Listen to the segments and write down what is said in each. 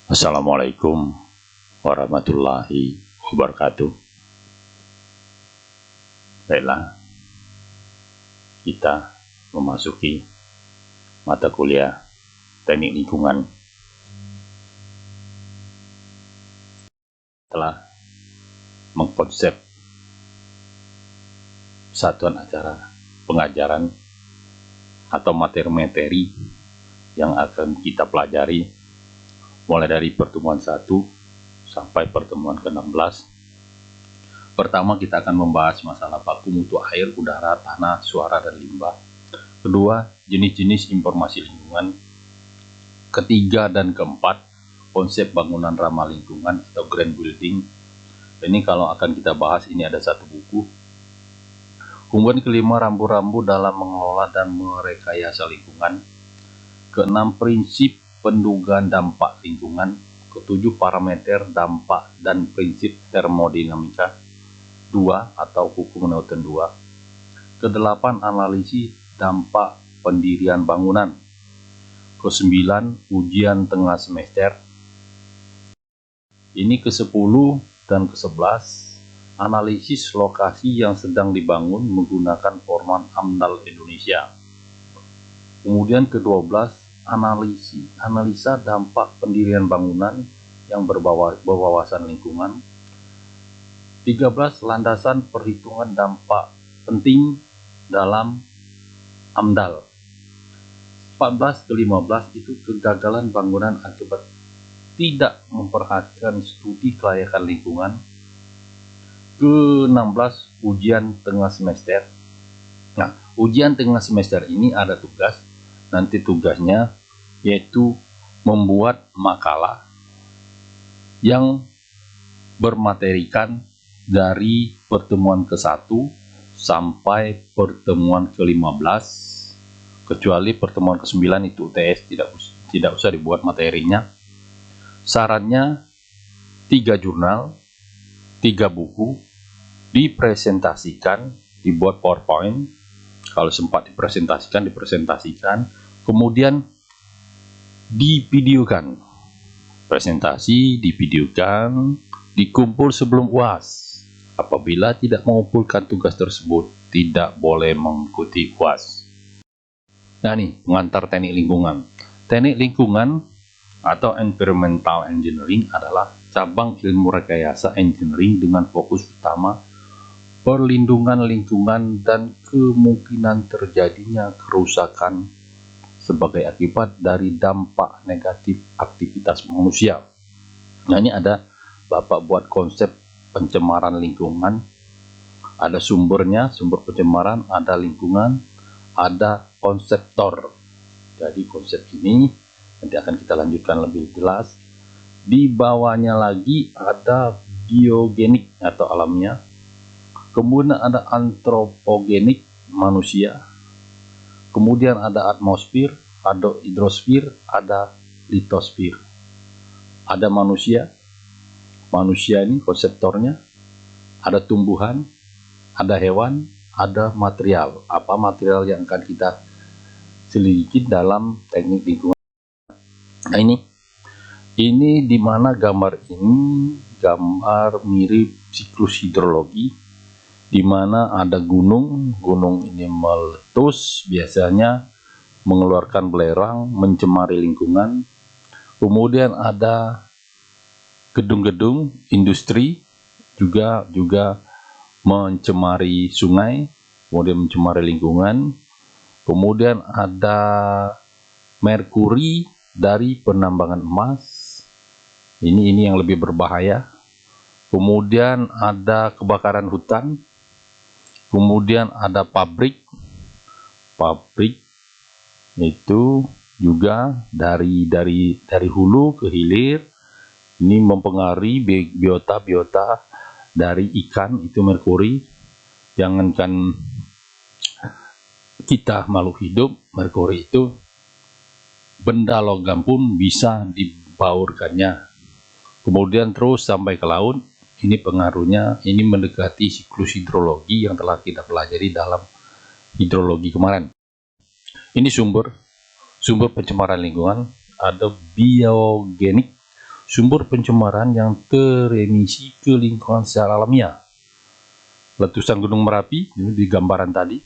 Assalamualaikum warahmatullahi wabarakatuh. Baiklah, kita memasuki mata kuliah teknik lingkungan. Telah mengkonsep satuan acara pengajaran atau materi-materi yang akan kita pelajari mulai dari pertemuan 1 sampai pertemuan ke-16. Pertama, kita akan membahas masalah baku mutu air, udara, tanah, suara, dan limbah. Kedua, jenis-jenis informasi lingkungan. Ketiga dan keempat, konsep bangunan ramah lingkungan atau green building. Ini kalau akan kita bahas, ini ada satu buku. Kemudian kelima, rambu-rambu dalam mengelola dan merekayasa lingkungan. Keenam, prinsip pendugaan dampak lingkungan. Ketujuh, parameter dampak dan prinsip termodinamika 2 atau hukum Newton 2. Kedelapan, analisis dampak pendirian bangunan. Kesembilan, ujian tengah semester. Ini ke-10 dan ke-11, analisis lokasi yang sedang dibangun menggunakan format AMDAL Indonesia. Kemudian ke-12, analisa dampak pendirian bangunan yang berwawasan lingkungan. 13, landasan perhitungan dampak penting dalam AMDAL. 14 ke 15 itu kegagalan bangunan akibat tidak memperhatikan studi kelayakan lingkungan. Ke-16, ujian tengah semester. Nah, ujian tengah semester ini ada tugas. Nanti tugasnya yaitu membuat makalah yang bermaterikan dari pertemuan ke-1 sampai pertemuan ke-15, kecuali pertemuan ke-9 itu UTS, tidak usah dibuat materinya. Sarannya 3 jurnal, 3 buku, dipresentasikan, dibuat PowerPoint. Kalau sempat dipresentasikan, kemudian divideokan. Presentasi divideokan, dikumpul sebelum UAS. Apabila tidak mengumpulkan tugas tersebut, tidak boleh mengikuti UAS. Nah, nih, pengantar teknik lingkungan. Teknik lingkungan atau environmental engineering adalah cabang ilmu rekayasa engineering dengan fokus utama perlindungan lingkungan dan kemungkinan terjadinya kerusakan sebagai akibat dari dampak negatif aktivitas manusia. Nah, ini ada Bapak buat konsep pencemaran lingkungan, ada sumbernya, sumber pencemaran, ada lingkungan, ada konseptor. Jadi konsep ini nanti akan kita lanjutkan lebih jelas. Di bawahnya lagi ada biogenik atau alamnya. Kemudian ada antropogenik, manusia. Kemudian ada atmosfer, ada hidrosfer, ada litosfer. Ada manusia. Manusia ini konseptornya. Ada tumbuhan, ada hewan, ada material. Apa material yang akan kita selidiki dalam teknik lingkungan? Nah, ini di mana gambar ini gambar mirip siklus hidrologi, di mana ada gunung ini meletus, biasanya mengeluarkan belerang, mencemari lingkungan. Kemudian ada gedung-gedung industri juga mencemari sungai, kemudian mencemari lingkungan. Kemudian ada merkuri dari penambangan emas. Ini yang lebih berbahaya. Kemudian ada kebakaran hutan. Kemudian ada pabrik itu juga dari hulu ke hilir. Ini mempengaruhi biota dari ikan, itu merkuri. Jangankan kita makhluk hidup, merkuri itu benda logam pun bisa dibaurkannya. Kemudian terus sampai ke laut. Ini pengaruhnya, ini mendekati siklus hidrologi yang telah kita pelajari dalam hidrologi kemarin. Ini sumber pencemaran lingkungan, ada biogenik, sumber pencemaran yang teremisi ke lingkungan secara alamiah. Letusan Gunung Merapi di gambaran tadi,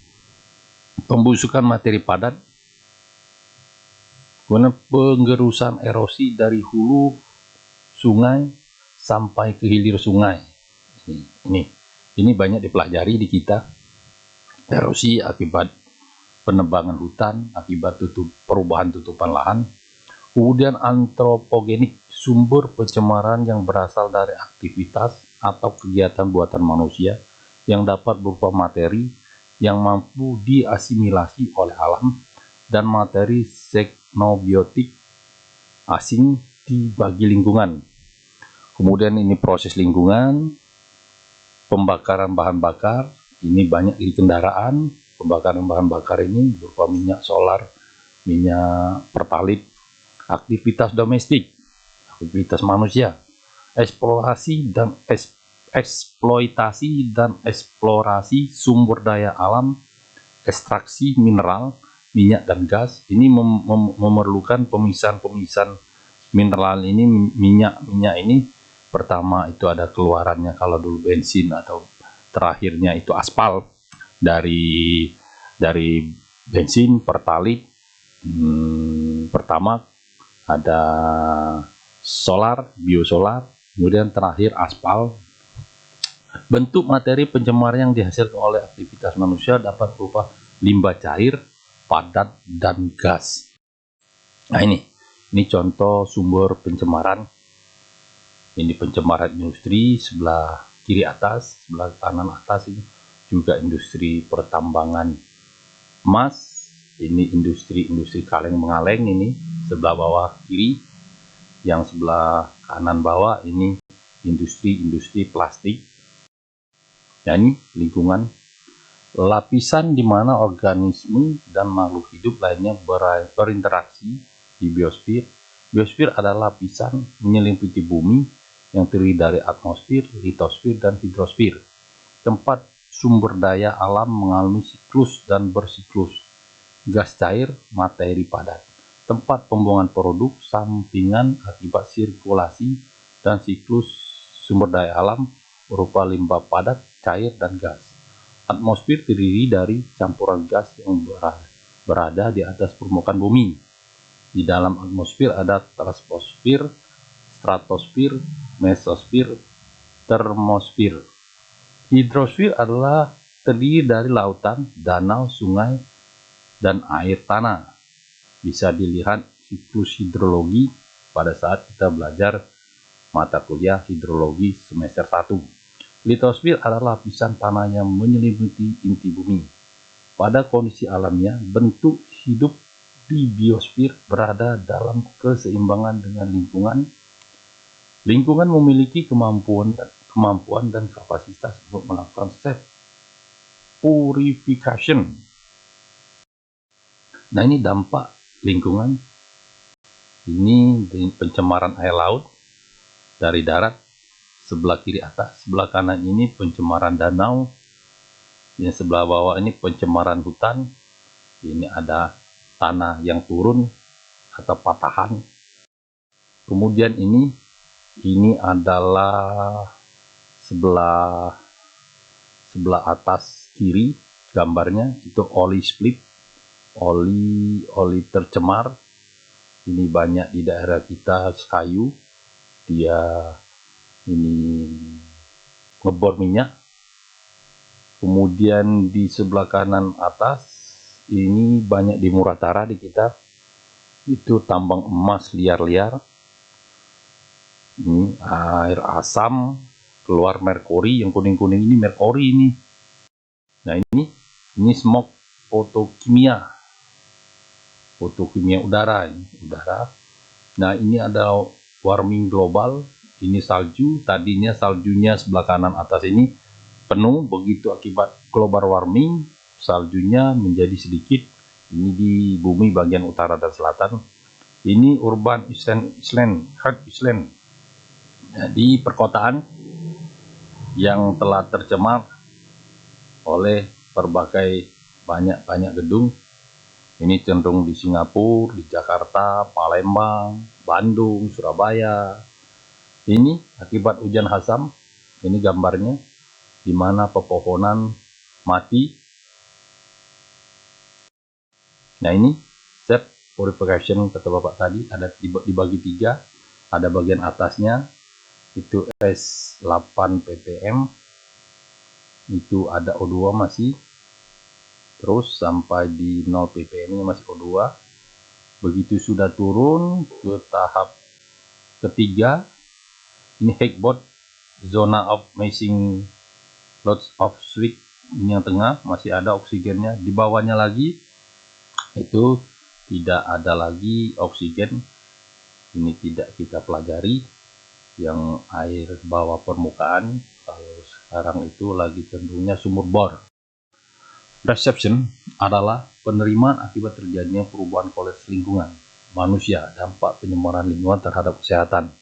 pembusukan materi padat, kemudian penggerusan erosi dari hulu sungai sampai ke hilir sungai. Ini banyak dipelajari di kita. Erosi akibat penebangan hutan, akibat perubahan tutupan lahan. Kemudian antropogenik, sumber pencemaran yang berasal dari aktivitas atau kegiatan buatan manusia yang dapat berupa materi yang mampu diasimilasi oleh alam dan materi xenobiotik asing dibagi lingkungan. Kemudian ini proses lingkungan, pembakaran bahan bakar, ini banyak di kendaraan. Pembakaran bahan bakar ini berupa minyak solar, minyak pertalit, aktivitas domestik, aktivitas manusia, eksploitasi dan eksplorasi sumber daya alam, ekstraksi mineral, minyak dan gas. Ini memerlukan pemisahan mineral ini, minyak ini. Pertama itu ada keluarannya, kalau dulu bensin, atau terakhirnya itu aspal dari bensin, pertalit, pertama ada solar, biosolar, kemudian terakhir aspal. Bentuk materi pencemar yang dihasilkan oleh aktivitas manusia dapat berupa limbah cair, padat, dan gas. Nah, ini contoh sumber pencemaran. Ini pencemaran industri sebelah kiri atas, sebelah kanan atas ini juga industri pertambangan emas. Ini industri kaleng mengaleng, ini sebelah bawah kiri. Yang sebelah kanan bawah ini industri plastik. Ya, ini lingkungan, lapisan di mana organisme dan makhluk hidup lainnya berinteraksi di biosfer. Biosfer adalah lapisan menyelimuti bumi yang terdiri dari atmosfer, litosfer, dan hidrosfer. Tempat sumber daya alam mengalami siklus dan bersiklus. Gas cair, materi padat. Tempat pembuangan produk sampingan akibat sirkulasi dan siklus sumber daya alam berupa limbah padat, cair, dan gas. Atmosfer terdiri dari campuran gas yang berada di atas permukaan bumi. Di dalam atmosfer ada troposfer, stratosfer, mesosfer, termosfer. Hidrosfer adalah terdiri dari lautan, danau, sungai, dan air tanah. Bisa dilihat siklus hidrologi pada saat kita belajar mata kuliah hidrologi semester 1. Litosfer adalah lapisan tanah yang menyelimuti inti bumi. Pada kondisi alamiah, bentuk hidup di biosfer berada dalam keseimbangan dengan lingkungan. Lingkungan memiliki kemampuan dan kapasitas untuk melakukan self purification. Nah, ini dampak lingkungan. Ini pencemaran air laut dari darat sebelah kiri atas, sebelah kanan ini pencemaran danau, yang sebelah bawah ini pencemaran hutan. Ini ada tanah yang turun atau patahan. Kemudian ini adalah sebelah atas kiri gambarnya, itu oli split, oli tercemar. Ini banyak di daerah kita, kayu, dia ini ngebor minyak. Kemudian di sebelah kanan atas ini banyak di Muratara di kita, itu tambang emas liar-liar. Ini air asam, keluar merkuri, yang kuning-kuning ini merkuri ini. Nah, ini smoke fotokimia udara. Nah, ini ada warming global. Ini salju, tadinya saljunya sebelah kanan atas ini penuh, begitu akibat global warming saljunya menjadi sedikit. Ini di bumi bagian utara dan selatan. Ini urban Island. Di perkotaan yang telah tercemar oleh berbagai banyak gedung. Ini cenderung di Singapura, di Jakarta, Palembang, Bandung, Surabaya, Ini akibat hujan Hasam. Ini gambarnya di mana pepohonan mati. Nah, ini set purification kata Bapak tadi, ada dibagi 3. Ada bagian atasnya itu S8 ppm, itu ada O2 masih, terus sampai di 0 ppm nya masih O2. Begitu sudah turun ke tahap ketiga, ini Hagbot zona of missing lots of switch, ini yang tengah masih ada oksigennya. Di bawahnya lagi itu tidak ada lagi oksigen, ini tidak kita pelajari. Yang air bawah permukaan kalau sekarang itu lagi cenderungnya sumur bor. Reception adalah penerimaan akibat terjadinya perubahan kualitas lingkungan manusia, dampak pencemaran lingkungan terhadap kesehatan.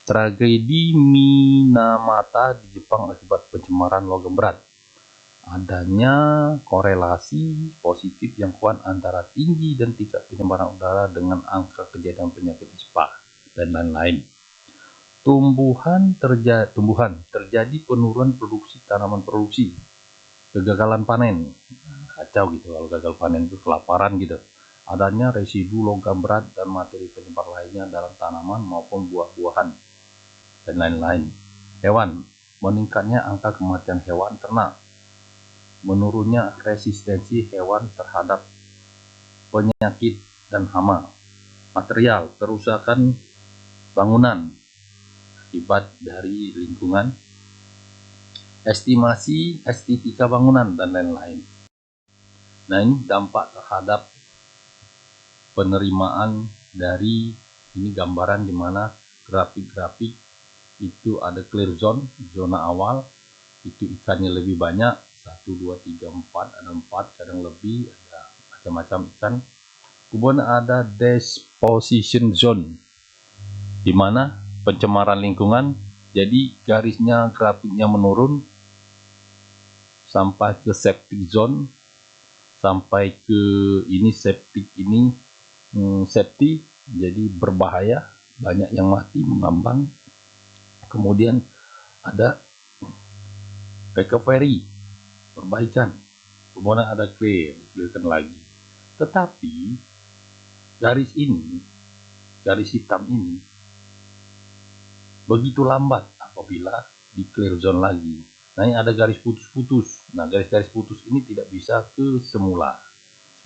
Tragedi Minamata di Jepang akibat pencemaran logam berat. Adanya korelasi positif yang kuat antara tinggi dan tingkat pencemaran udara dengan angka kejadian penyakit ispa dan lain-lain. Tumbuhan terjadi penurunan produksi tanaman produksi. Kegagalan panen, kacau gitu kalau gagal panen itu, kelaparan gitu. Adanya residu logam berat dan materi penyebab lainnya dalam tanaman maupun buah-buahan dan lain-lain. Hewan, meningkatnya angka kematian hewan ternak, menurunnya resistensi hewan terhadap penyakit dan hama. Material, kerusakan bangunan akibat dari lingkungan, estimasi estetika bangunan dan lain-lain. Nah, ini dampak terhadap penerimaan dari, ini gambaran di mana grafik-grafik itu ada clear zone, zona awal itu ikannya lebih banyak, 1, 2, 3, 4, ada 4 kadang lebih, ada macam-macam ikan. Kemudian ada disposition zone di mana pencemaran lingkungan, jadi garisnya grafiknya menurun sampai ke septic zone, sampai ke ini septic, ini septic, jadi berbahaya, banyak yang mati mengambang. Kemudian ada recovery, perbaikan, kemudian ada clearkan lagi. Tetapi garis ini, garis hitam ini begitu lambat apabila di clear zone lagi. Nah, ini ada garis putus-putus. Nah, garis-garis putus ini tidak bisa ke semula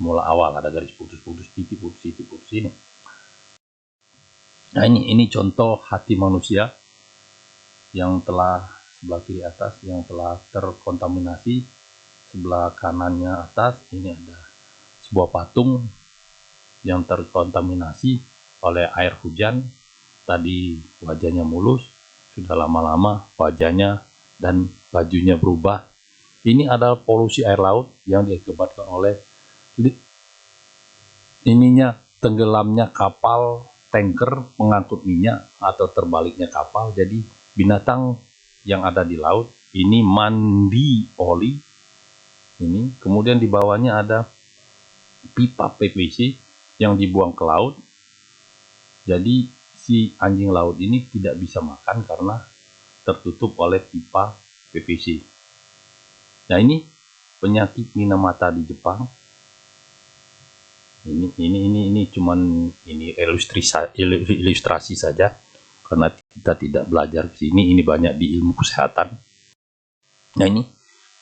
awal, ada garis putus-putus, titik putus ini. Nah, ini contoh hati manusia yang telah sebelah kiri atas yang telah terkontaminasi. Sebelah kanannya atas ini ada sebuah patung yang terkontaminasi oleh air hujan. Tadi wajahnya mulus, sudah lama-lama wajahnya dan bajunya berubah. Ini adalah polusi air laut yang diakibatkan oleh ininya tenggelamnya kapal tanker pengangkut minyak atau terbaliknya kapal. Jadi binatang yang ada di laut ini mandi oli ini, kemudian di bawahnya ada pipa PVC yang dibuang ke laut. Jadi si anjing laut ini tidak bisa makan karena tertutup oleh pipa PVC. Nah, ini penyakit Minamata di Jepang. Ini cuman ini ilustrasi saja karena kita tidak belajar di sini. Ini banyak di ilmu kesehatan. Nah, ini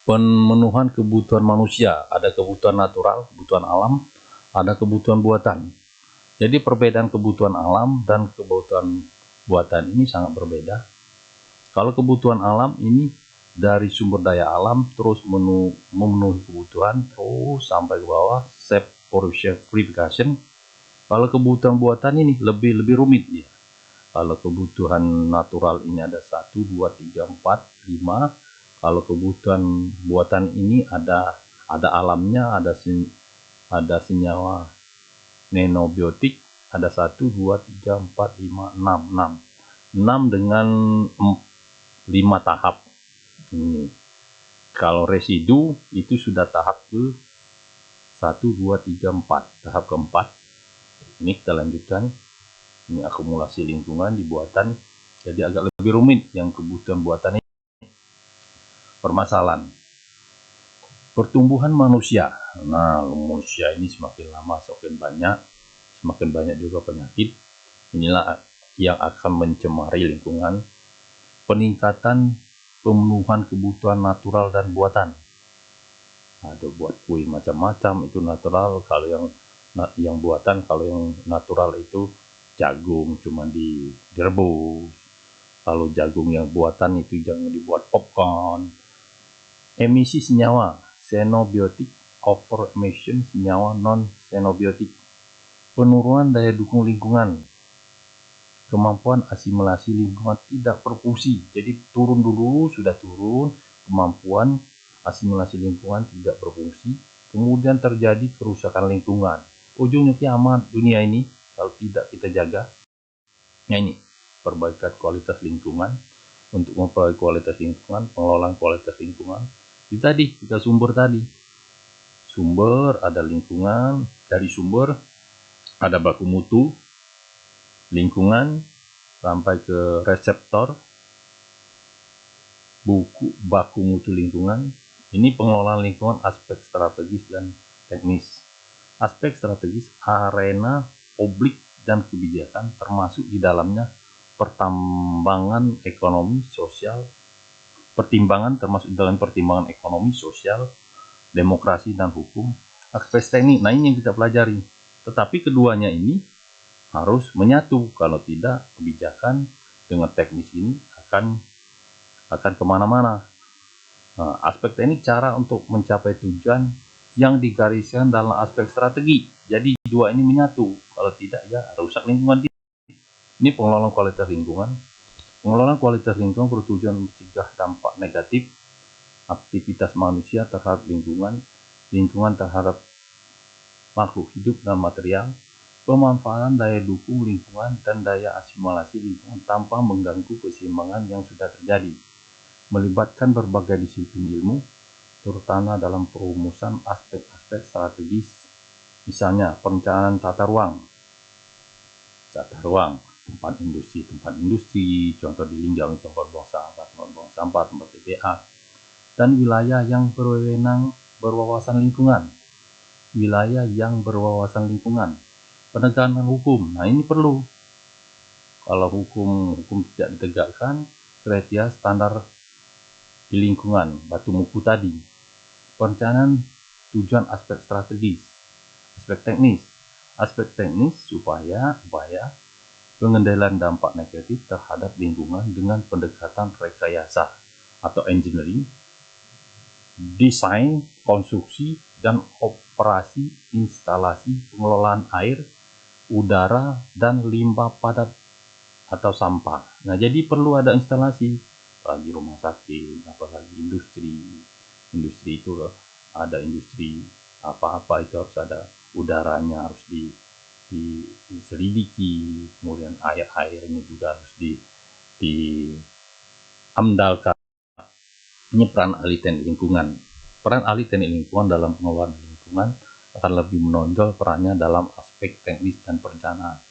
pemenuhan kebutuhan manusia, ada kebutuhan natural, kebutuhan alam, ada kebutuhan buatan. Jadi perbedaan kebutuhan alam dan kebutuhan buatan ini sangat berbeda. Kalau kebutuhan alam ini dari sumber daya alam terus memenuhi kebutuhan terus sampai ke bawah, self purification. Kalau kebutuhan buatan ini lebih rumit ya. Kalau kebutuhan natural ini ada 1, 2, 3, 4, 5. Kalau kebutuhan buatan ini ada alamnya, ada senyawa nanobiotik, ada 1, 2, 3, 4, 5, 6 dengan 5 tahap. Ini kalau residu itu sudah tahap ke 1, 2, 3, 4, tahap keempat. Ini kita lanjutkan. Ini akumulasi lingkungan di buatan. Jadi agak lebih rumit yang kebutuhan buatan ini. Permasalahan pertumbuhan manusia. Nah, manusia ini semakin lama semakin banyak juga penyakit. Inilah yang akan mencemari lingkungan. Peningkatan pemenuhan kebutuhan natural dan buatan. Ada buat kue macam-macam itu natural. Kalau yang buatan, kalau yang natural itu jagung cuma direbus. Kalau jagung yang buatan itu jangan dibuat popcorn. Emisi senyawa xenobiotik, over emission senyawa non xenobiotik. Penurunan daya dukung lingkungan, kemampuan asimilasi lingkungan tidak berfungsi. Jadi turun dulu, sudah turun, kemampuan asimilasi lingkungan tidak berfungsi, kemudian terjadi kerusakan lingkungan. Ujungnya kiamat dunia ini kalau tidak kita jaga. Nah ini, perbaikan kualitas lingkungan. Untuk memperbaiki kualitas lingkungan, pengelolaan kualitas lingkungan, itu tadi, kita sumber tadi. Sumber ada lingkungan, dari sumber ada baku mutu lingkungan sampai ke reseptor baku mutu lingkungan. Ini pengelolaan lingkungan aspek strategis dan teknis. Aspek strategis arena publik dan kebijakan, termasuk di dalamnya pertimbangan ekonomi sosial, termasuk dalam pertimbangan ekonomi sosial, demokrasi dan hukum. Aspek teknik, nah ini yang kita pelajari. Tetapi keduanya ini harus menyatu, kalau tidak kebijakan dengan teknis ini akan kemana-mana. Nah, aspek teknik cara untuk mencapai tujuan yang digariskan dalam aspek strategi. Jadi dua ini menyatu, kalau tidak ya rusak lingkungan. Ini pengelolaan kualitas lingkungan. Pengelolaan kualitas lingkungan bertujuan mencegah dampak negatif aktivitas manusia terhadap lingkungan terhadap makhluk hidup dan material, pemanfaatan daya dukung lingkungan dan daya asimilasi lingkungan tanpa mengganggu keseimbangan yang sudah terjadi, melibatkan berbagai disiplin ilmu, terutama dalam perumusan aspek-aspek strategis, misalnya perencanaan tata ruang, tempat industri, contoh di Linjau tempat buang sampah, tempat TPA, dan wilayah yang berwawasan lingkungan. Penegakan hukum, nah ini perlu. Kalau hukum tidak ditegakkan, kriteria standar di lingkungan, batu muku tadi. Perencanaan tujuan aspek strategis, aspek teknis supaya pengendalian dampak negatif terhadap lingkungan dengan pendekatan rekayasa atau engineering, desain, konstruksi, dan operasi instalasi pengelolaan air, udara, dan limbah padat atau sampah. Nah, jadi perlu ada instalasi, apalagi rumah sakit, apalagi industri itu ada industri apa-apa itu harus ada udaranya, harus diselidiki, kemudian airnya juga harus diamdalkan. Ini peran ahli teknik lingkungan. Peran ahli teknik lingkungan dalam pengelolaan lingkungan akan lebih menonjol perannya dalam aspek teknis dan perencanaan.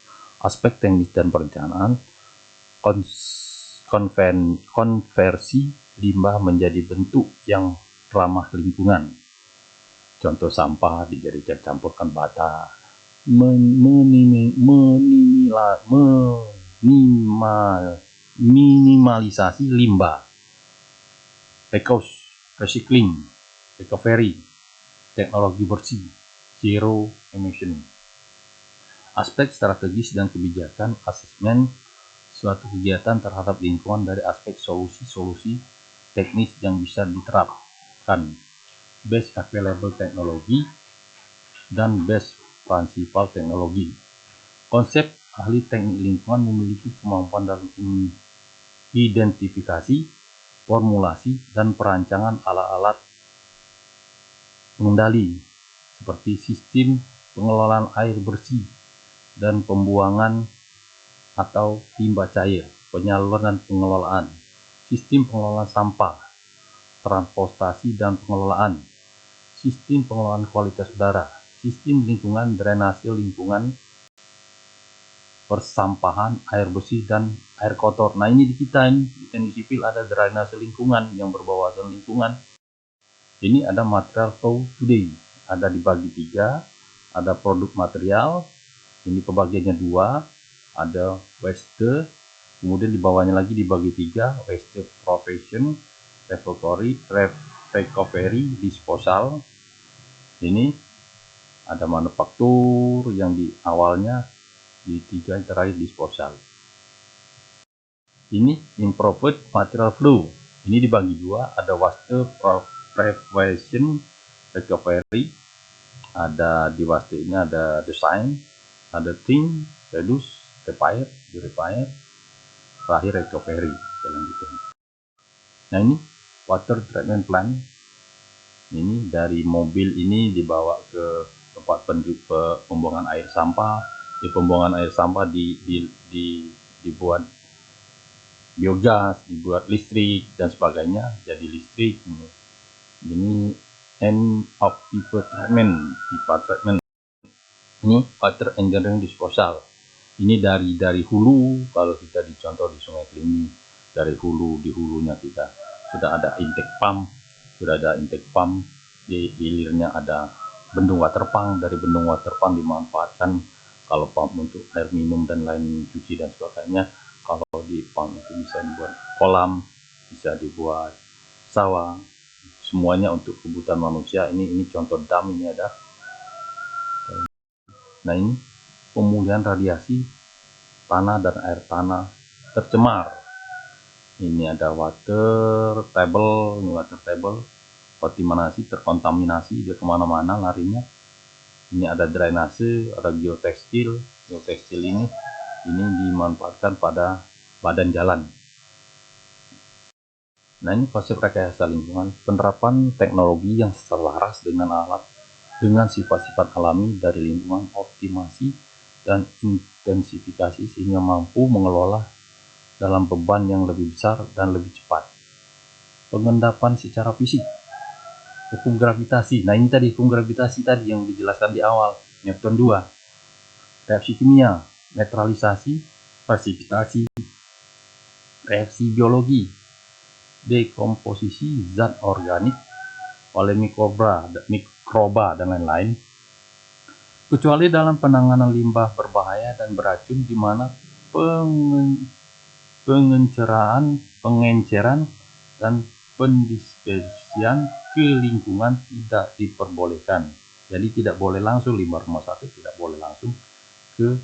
Aspek teknis dan perencanaan, konversi limbah menjadi bentuk yang ramah lingkungan. Contoh sampah dijadikan campurkan bata, minimalisasi limbah, recycling, recovery, teknologi bersih, zero emission. Aspek strategis dan kebijakan, asesmen suatu kegiatan terhadap lingkungan dari aspek solusi-solusi teknis yang bisa diterapkan, best available teknologi, dan best principle teknologi. Konsep ahli teknik lingkungan memiliki kemampuan dalam identifikasi, formulasi, dan perancangan alat-alat pengendali seperti sistem pengelolaan air bersih dan pembuangan atau limbah cair, penyaluran dan pengelolaan, sistem pengelolaan sampah, transportasi dan pengelolaan, sistem pengelolaan kualitas udara, sistem lingkungan, drainase lingkungan, persampahan, air bersih, dan air kotor. Nah ini di kita ini, di teknik sipil ada drainase lingkungan yang berwawasan lingkungan. Ini ada material flow today, ada dibagi 3, ada produk material, ini pembagiannya 2, ada waste, kemudian di bawahnya lagi dibagi 3, waste profession, recovery, disposal. Ini ada manufaktur yang di awalnya, di 3 terakhir disposal. Ini improved material flow, ini dibagi 2, ada waste prevention, recovery, ada di waste ini ada design, ada think, reduce, repair, terakhir recovery selanjutnya. Nah ini water treatment plant, ini dari mobil ini dibawa ke tempat pembuangan air sampah. Di pembuangan air sampah dibuat biogas, dibuat listrik dan sebagainya, jadi listrik. Ini end of pipa treatment. Ini water engineering disposal. Ini dari hulu, kalau kita dicontoh di Sungai Kelingi, dari hulu, di hulunya kita sudah ada intake pump, di hilirnya ada bendung water pump, dari bendung water pump dimanfaatkan kalau pump untuk air minum dan lain cuci dan sebagainya. Kalau di pump itu bisa dibuat kolam, bisa dibuat sawah, semuanya untuk kebutuhan manusia. Ini contoh dam, ini ada. Nah ini pemulihan radiasi tanah dan air tanah tercemar. Ini ada water table, kontaminasi, terkontaminasi, dia kemana-mana larinya. Ini ada drainase, ada geotekstil ini dimanfaatkan pada badan jalan. Nah ini konsep rekayasa lingkungan, penerapan teknologi yang selaras dengan sifat-sifat alami dari lingkungan, optimasi dan intensifikasi sehingga mampu mengelola dalam beban yang lebih besar dan lebih cepat. Pengendapan secara fisik, hukum gravitasi. Nah ini tadi hukum gravitasi tadi yang dijelaskan di awal, Newton 2. Reaksi kimia, netralisasi, presipitasi, reaksi biologi, dekomposisi zat organik oleh mikroba dan lain-lain, kecuali dalam penanganan limbah berbahaya dan beracun, di mana pengenceran dan pendispersian ke lingkungan tidak diperbolehkan. Jadi tidak boleh langsung limbah rumah sakit, tidak boleh langsung ke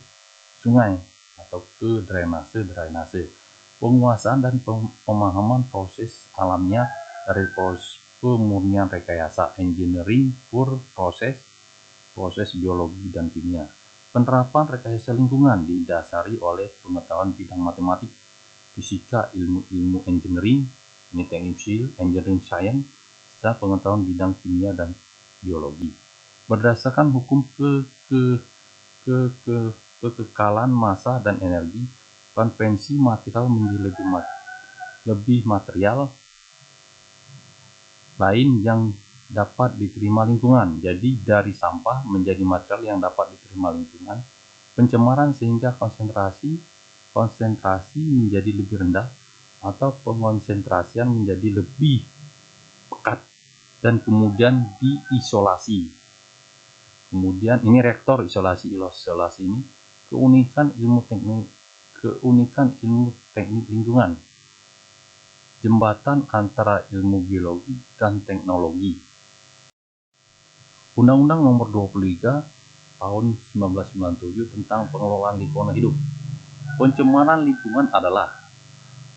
sungai atau ke drainase. Penguasaan dan pemahaman proses alamnya dari pemurnian rekayasa engineering for proses biologi dan kimia. Penerapan rekayasa lingkungan didasari oleh pengetahuan bidang matematik, fisika, ilmu engineering, ini teknik sipil, engineering science, serta pengetahuan bidang kimia dan biologi. Berdasarkan hukum kekekalan massa dan energi, konvensi material menjadi lebih material lain yang dapat diterima lingkungan. Jadi dari sampah menjadi material yang dapat diterima lingkungan. Pencemaran sehingga konsentrasi menjadi lebih rendah atau pengonsentrasian menjadi lebih pekat dan kemudian diisolasi. Kemudian ini reaktor isolasi ini keunikan ilmu teknik lingkungan, jembatan antara ilmu biologi dan teknologi. Undang-Undang Nomor 23 Tahun 1997 tentang pengelolaan lingkungan hidup. Pencemaran lingkungan adalah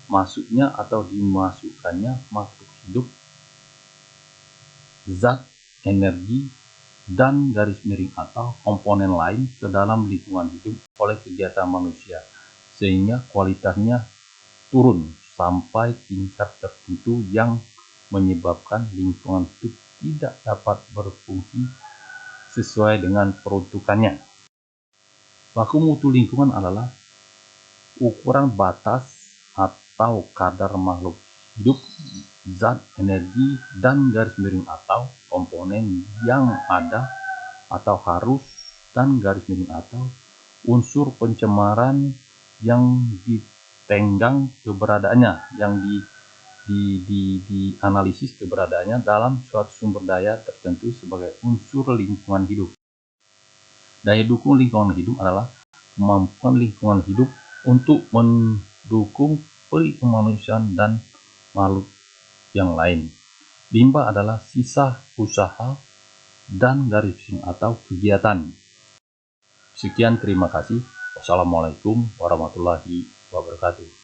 masuknya atau dimasukkannya makhluk hidup, zat, energi, dan garis miring atau komponen lain ke dalam lingkungan hidup oleh kegiatan manusia, sehingga kualitasnya turun sampai tingkat tertentu yang menyebabkan lingkungan hidup tidak dapat berfungsi sesuai dengan peruntukannya. Baku mutu lingkungan adalah ukuran batas atau kadar makhluk hidup, zat, energi, dan garis miring atau komponen yang ada atau harus, dan garis miring atau unsur pencemaran yang ditenggang keberadaannya, yang dianalisis keberadaannya dalam suatu sumber daya tertentu sebagai unsur lingkungan hidup. Daya dukung lingkungan hidup adalah kemampuan lingkungan hidup untuk mendukung perikemanusiaan dan makhluk yang lain. Limbah adalah sisa usaha dan garis atau kegiatan. Sekian, terima kasih. Wassalamualaikum warahmatullahi wabarakatuh.